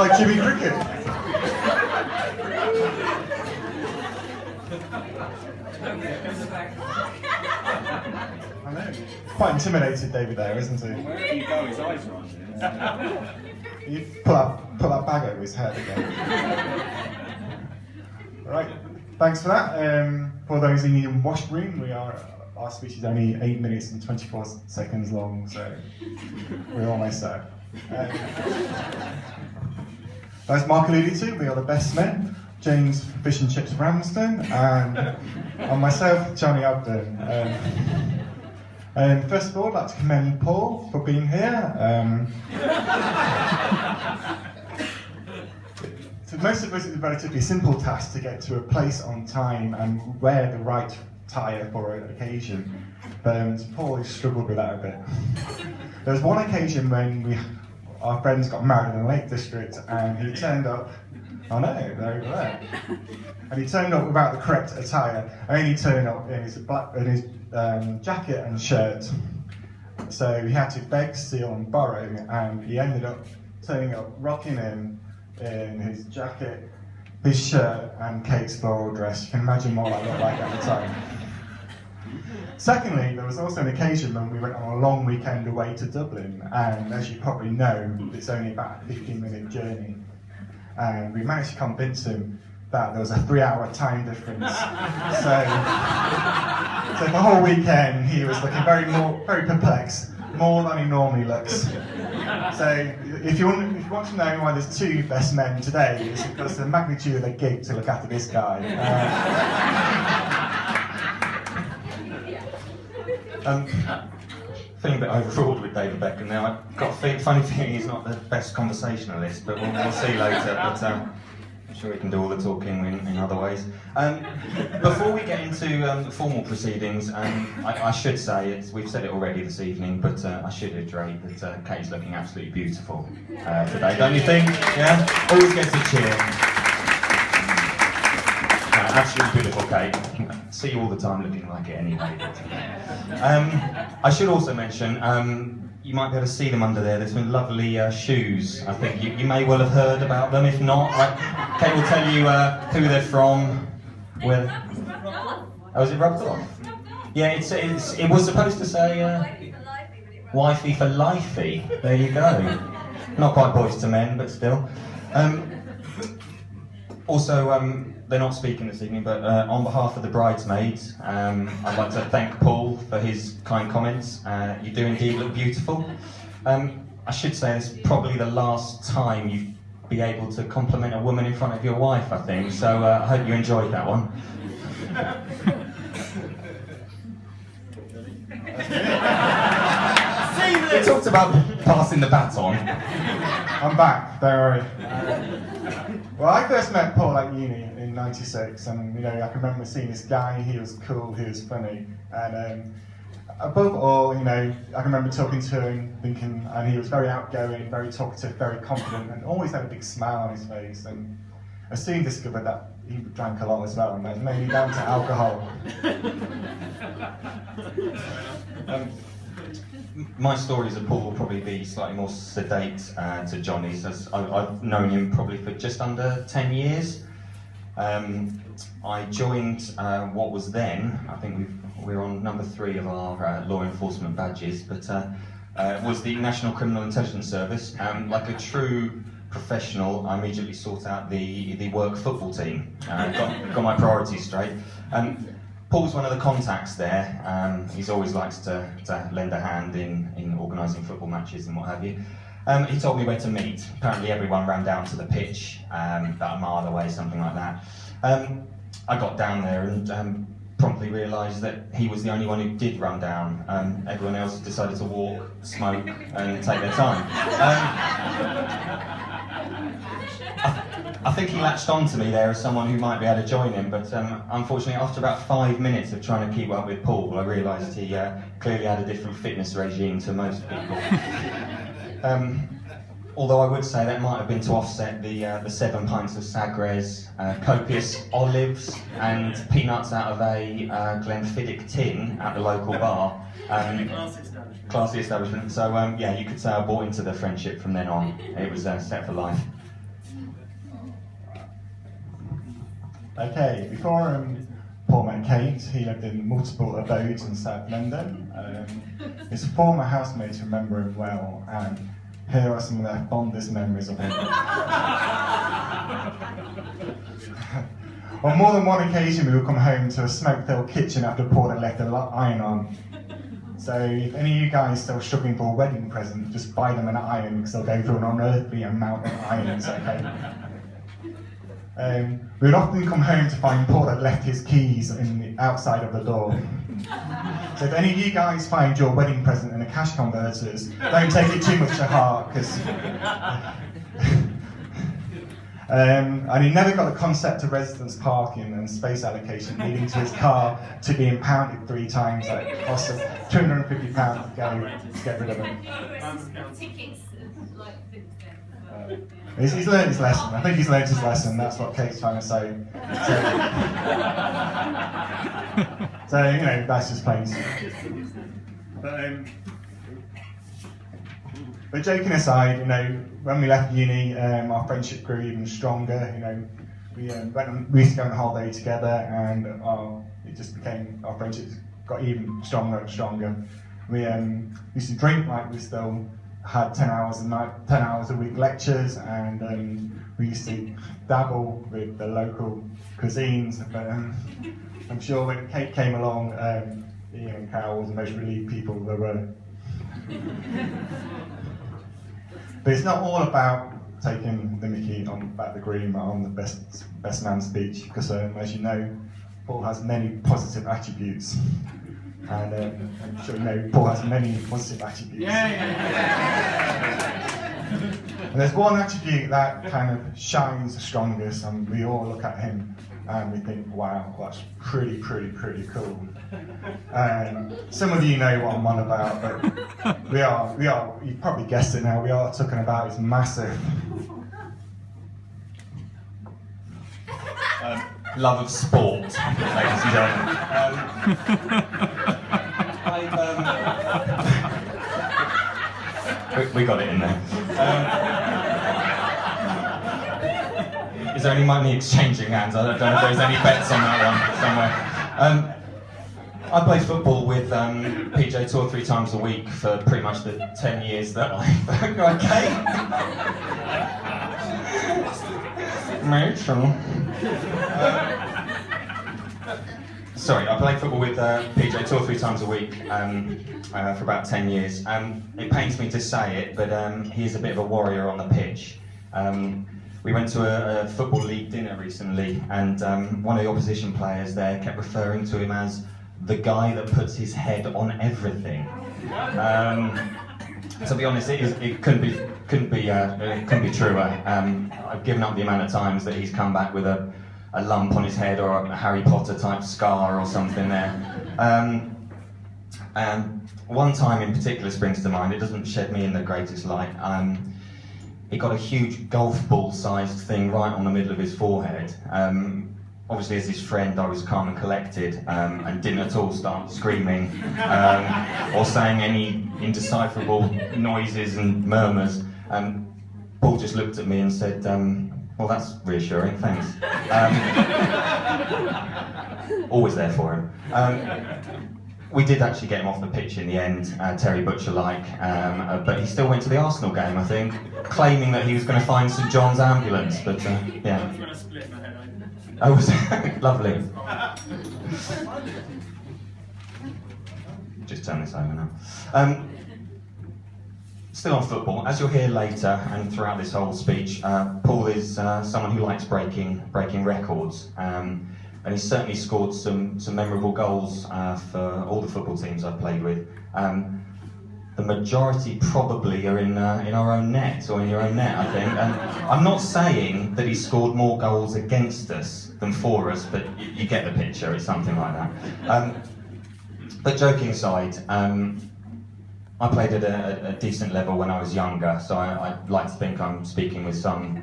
like Jimmy Cricket. I know. Quite intimidated David there, isn't he? Wherever you go, his eyes are on you. You pull that bag over his head again. Right, thanks for that. For those in the washroom, our speech is only 8 minutes and 24 seconds long, so we're almost there. As Mark alluded to, we are the best men. James Fish and Chips Ramsden, and myself, Johnny Ogden. First of all, I'd like to commend Paul for being here. So most of us, it's a relatively simple task to get to a place on time and wear the right attire for an occasion. But Paul has struggled with that a bit. There was one occasion when our friends got married in the Lake District, and he turned up. Oh no, they're over there. And he turned up without the correct attire. Only turned up in his jacket and shirt. So he had to beg, steal, and borrow, and he ended up turning up, rocking in his jacket, his shirt, and Kate's floral dress. You can imagine what that looked like at the time. Secondly, there was also an occasion when we went on a long weekend away to Dublin, and as you probably know, it's only about a 15-minute journey. And we managed to convince him that there was a 3-hour time difference. So the whole weekend he was looking very perplexed, more than he normally looks. So if you want to know why there's two best men today, it's because the magnitude of the gig to look after this guy. Feeling a bit overawed with David Beckham now. I've got a funny feeling he's not the best conversationalist, but we'll see later. But I'm sure he can do all the talking in other ways. Before we get into the formal proceedings, I should say, we've said it already this evening, but I should iterate that Kate's looking absolutely beautiful today, don't you think? Yeah? Always gets a cheer. Absolutely beautiful, Kate. See you all the time looking like it anyway. I should also mention, you might be able to see them under there. There's some lovely shoes. I think you may well have heard about them. If not, Kate will tell you who they're from. Where? Oh, is it rubbed off? Yeah, it was supposed to say wifey for lifey. There you go. Not quite Boys to Men, but still. Also, they're not speaking this evening, but on behalf of the bridesmaids, I'd like to thank Paul for his kind comments. You do indeed look beautiful. I should say this is probably the last time you'd be able to compliment a woman in front of your wife, I think, so I hope you enjoyed that one. We talked about passing the baton. I'm back, don't worry. Well, I first met Paul at uni in '96, and I can remember seeing this guy. He was cool, he was funny, and above all, I can remember talking to him, thinking, and he was very outgoing, very talkative, very confident, and always had a big smile on his face. And I soon discovered that he drank a lot as well, and that was mainly down to alcohol. My stories of Paul will probably be slightly more sedate to Johnny's, as I've known him probably for just under 10 years. I joined what was then, I think we're on number 3 of our law enforcement badges, but it was the National Criminal Intelligence Service. Like a true professional, I immediately sought out the work football team. Got my priorities straight. Paul's one of the contacts there. He's always likes to lend a hand in organising football matches and what have you. He told me where to meet. Apparently everyone ran down to the pitch, about a mile away, something like that. I got down there and promptly realised that he was the only one who did run down. Everyone else decided to walk, smoke and take their time. I think he latched on to me there as someone who might be able to join him, but unfortunately after about 5 minutes of trying to keep up with Paul, I realised he clearly had a different fitness regime to most people. Although I would say that might have been to offset the 7 pints of Sagres, copious olives and peanuts out of a Glenfiddich tin at the local bar. Classy establishment. So yeah, you could say I bought into the friendship from then on. It was set for life. Okay, before Paul met Kate, he lived in multiple abodes in South London. His former housemates remember him well, and here are some of their fondest memories of him. On more than one occasion, we would come home to a smoke-filled kitchen after Paul had left the iron on. So if any of you guys still struggling for a wedding present, just buy them an iron because they'll go through an unearthly amount of irons, okay? We would often come home to find Paul had left his keys in the outside of the door. So if any of you guys find your wedding present in a cash converters, don't take it too much to heart, because... and he never got the concept of residence parking and space allocation, leading to his car to be impounded 3 times at a cost of £250 to get rid of it. He's learned his lesson. I think he's learned his lesson. That's what Kate's trying to say. So you know, that's just plain. But joking aside, you know, when we left uni, our friendship grew even stronger. You know, we used to go on holiday together, and it just became, our friendship got even stronger and stronger. We used to drink like we still had 10 hours a night, 10 hours a week lectures, and we used to dabble with the local cuisines. But I'm sure when Kate came along, Ian and Carol was the most relieved people there were. But it's not all about taking the mickey about the green on the best man speech, because as you know, Paul has many positive attributes. And I'm sure you know Paul has many positive attributes. And there's one attribute that kind of shines the strongest, and we all look at him and we think, wow, that's pretty cool. Some of you know what I'm on about, but we are, you've probably guessed it now, we are talking about his massive love of sport, ladies and gentlemen. We got it in there. Is there any money exchanging hands? I don't know if there's any bets on that one somewhere. I played football with PJ 2 or 3 times a week for pretty much the 10 years that I've... Okay. Rachel. Sorry, I played football with PJ 2 or 3 times a week for about 10 years. It pains me to say it, but he's a bit of a warrior on the pitch. We went to a football league dinner recently, and one of the opposition players there kept referring to him as the guy that puts his head on everything. To be honest, it couldn't be truer. I've given up the amount of times that he's come back with a lump on his head or a Harry Potter type scar or something there. One time in particular springs to mind. It doesn't shed me in the greatest light. He got a huge golf ball sized thing right on the middle of his forehead. Obviously as his friend I was calm and collected and didn't at all start screaming or saying any indecipherable noises and murmurs. Paul just looked at me and said, well, that's reassuring, thanks. Always there for him. We did actually get him off the pitch in the end, Terry Butcher-like, but he still went to the Arsenal game, I think, claiming that he was going to find St John's ambulance, but yeah. Oh, was it? Lovely. Just turn this over now. Still on football, as you'll hear later and throughout this whole speech, Paul is someone who likes breaking records, and he's certainly scored some memorable goals for all the football teams I've played with. The majority probably are in our own net, or in your own net, I think. And I'm not saying that he scored more goals against us than for us, but you get the picture, it's something like that. But joking aside, I played at a decent level when I was younger, so I like to think I'm speaking with some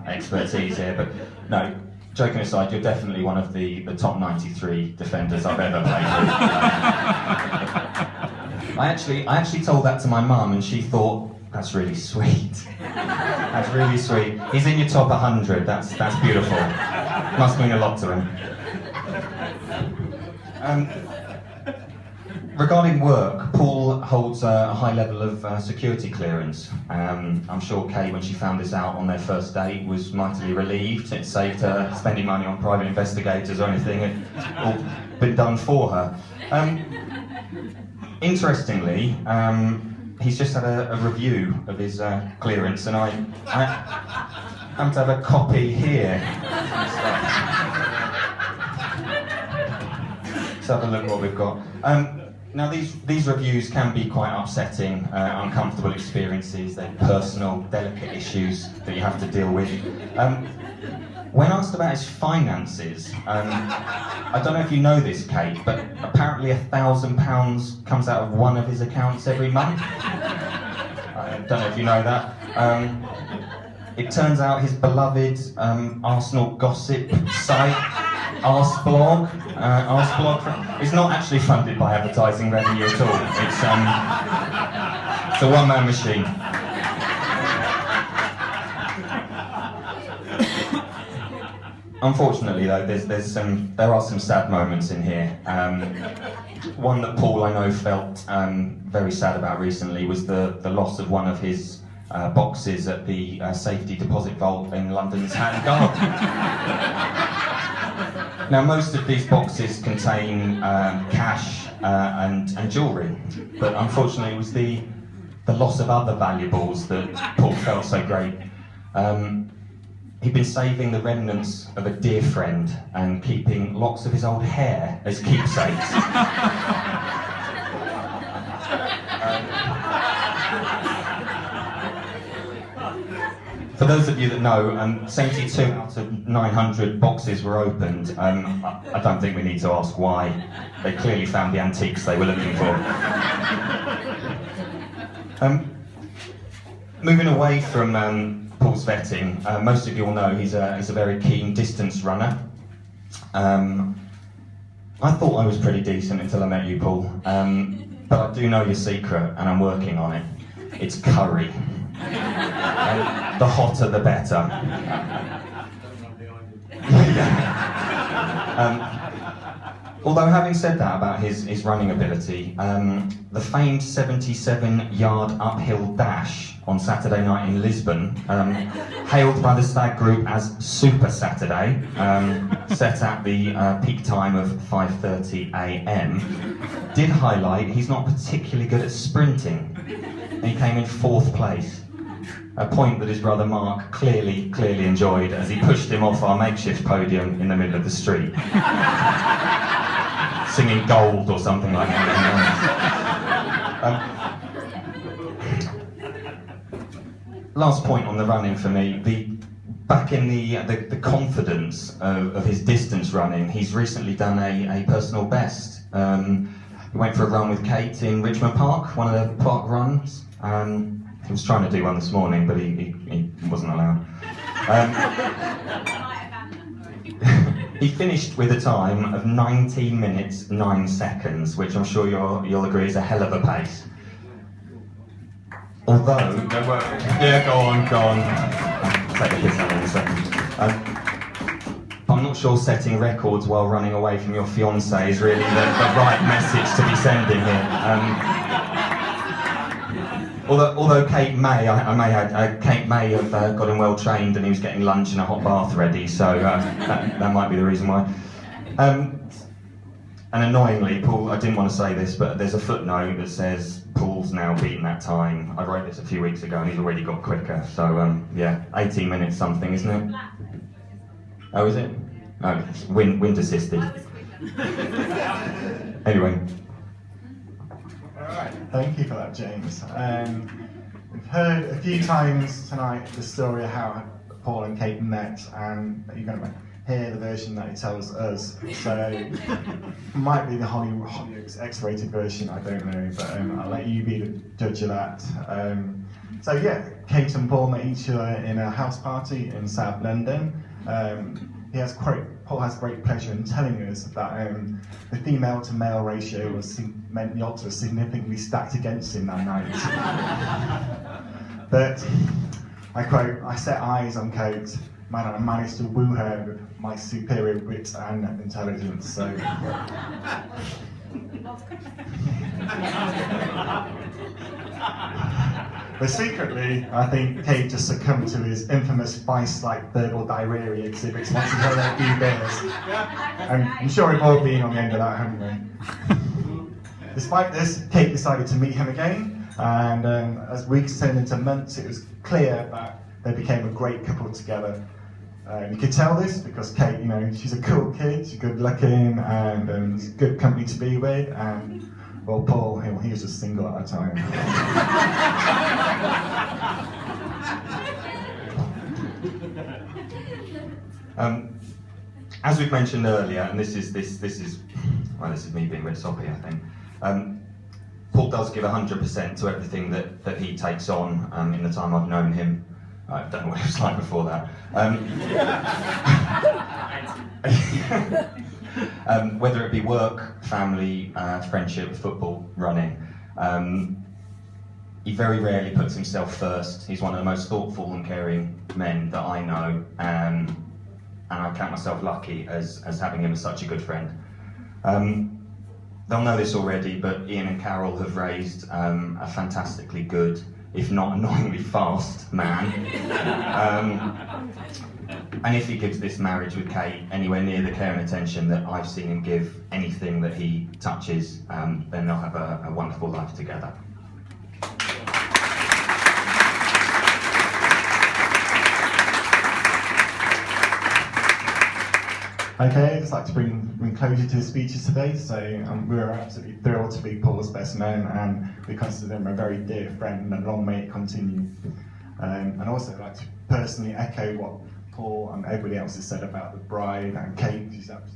expertise here, but no, joking aside, you're definitely one of the top 93 defenders I've ever played with. I actually told that to my mum, and she thought, that's really sweet. That's really sweet. He's in your top 100. That's beautiful. Must mean a lot to him. Regarding work, Paul holds a high level of security clearance. I'm sure Kate, when she found this out on their first date, was mightily relieved. It saved her spending money on private investigators or anything. It's all been done for her. Interestingly, he's just had a review of his clearance, and I happen to have a copy here. Let's have a look what we've got. Now these reviews can be quite upsetting, uncomfortable experiences. They're personal, delicate issues that you have to deal with. When asked about his finances, I don't know if you know this, Kate, but apparently £1,000 comes out of one of his accounts every month. I don't know if you know that. It turns out his beloved Arsenal gossip site, Arseblog, is not actually funded by advertising revenue at all. It's a one-man machine. Unfortunately, though, there are some sad moments in here. One that Paul, I know, felt very sad about recently was the loss of one of his boxes at the safety deposit vault in London's Hatton Garden. Now, most of these boxes contain cash and jewellery, but unfortunately, it was the loss of other valuables that Paul felt so great. He'd been saving the remnants of a dear friend and keeping locks of his old hair as keepsakes. For those of you that know, 72 out of 900 boxes were opened. I don't think we need to ask why. They clearly found the antiques they were looking for. Moving away from Paul's vetting, most of you will know he's a very keen distance runner. I thought I was pretty decent until I met you, Paul. But I do know your secret, and I'm working on it. It's curry. The hotter the better. Although having said that about his running ability, the famed 77-yard uphill dash on Saturday night in Lisbon, hailed by the Stag Group as Super Saturday, set at the peak time of 5:30 a.m, did highlight he's not particularly good at sprinting. He came in 4th place. A point that his brother Mark clearly enjoyed as he pushed him off our makeshift podium in the middle of the street. Singing Gold or something like that. Last point on the running for me, back in the confidence of his distance running, he's recently done a personal best. He went for a run with Kate in Richmond Park, one of the park runs. He was trying to do one this morning, but he wasn't allowed. He finished with a time of 19 minutes, 9 seconds, which I'm sure you'll agree is a hell of a pace. Although, yeah, go on. Take a piss out in a second. I'm not sure setting records while running away from your fiancée is really the right message to be sending here. Although Kate may have got him well trained and he was getting lunch and a hot bath ready, so that might be the reason why. And annoyingly, Paul, I didn't want to say this, but there's a footnote that says Paul's now beaten that time. I wrote this a few weeks ago and he's already got quicker, so yeah, 18 minutes something, isn't it? Oh, is it? Oh, it's wind assisted. Anyway. Alright, thank you for that, James. We've heard a few times tonight the story of how Paul and Kate met, and you're going to hear the version that he tells us. So, it might be the Hollywood X-rated version, I don't know, but I'll let you be the judge of that. So yeah, Kate and Paul met each other in a house party in South London. Paul has great pleasure in telling us that the female to male ratio meant the odds were significantly stacked against him that night. But I quote, "I set eyes on Kate, man, I managed to woo her with my superior wit and intelligence." So. But secretly, I think Kate just succumbed to his infamous vice-like verbal diarrhea exhibits once he had a few beers. I'm sure we've all been on the end of that, haven't we? Despite this, Kate decided to meet him again, and as weeks turned into months, it was clear that they became a great couple together. You could tell this because Kate, you know, she's a cool kid, she's good looking, and it's good company to be with, and well, Paul, he was just single at the time. As we've mentioned earlier, and this is me being a bit soppy, I think. Paul does give 100% to everything that he takes on in the time I've known him. I don't know what it was like before that. Whether it be work, family, friendship, football, running, he very rarely puts himself first. He's one of the most thoughtful and caring men that I know, and I count myself lucky as having him as such a good friend. They'll know this already, but Ian and Carol have raised a fantastically good, if not annoyingly fast, man. And if he gives this marriage with Kate anywhere near the care and attention that I've seen him give anything that he touches, then they'll have a wonderful life together. Okay, I'd just like to bring closure to his speeches today. So we're absolutely thrilled to be Paul's best man, and we consider him a very dear friend, and long may it continue. And also I'd like to personally echo what Paul and everybody else has said about the bride and Kate.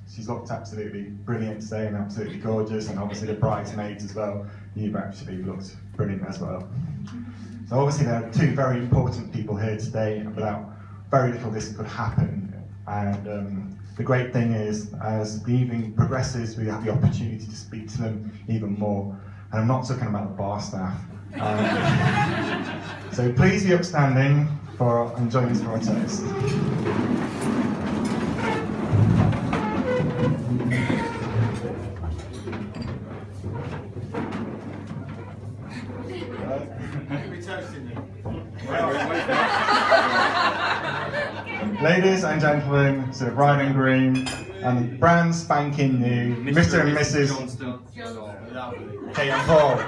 She's looked absolutely brilliant today and absolutely gorgeous, and obviously the bridesmaids as well. You've actually looked brilliant as well. So obviously there are two very important people here today, and without very little this could happen. And the great thing is, as the evening progresses, we have the opportunity to speak to them even more. And I'm not talking about the bar staff. So please be upstanding and join us for our toast. Ladies and gentlemen, to the bride and groom, and brand spanking new Mr. and Mrs. Kate and Paul.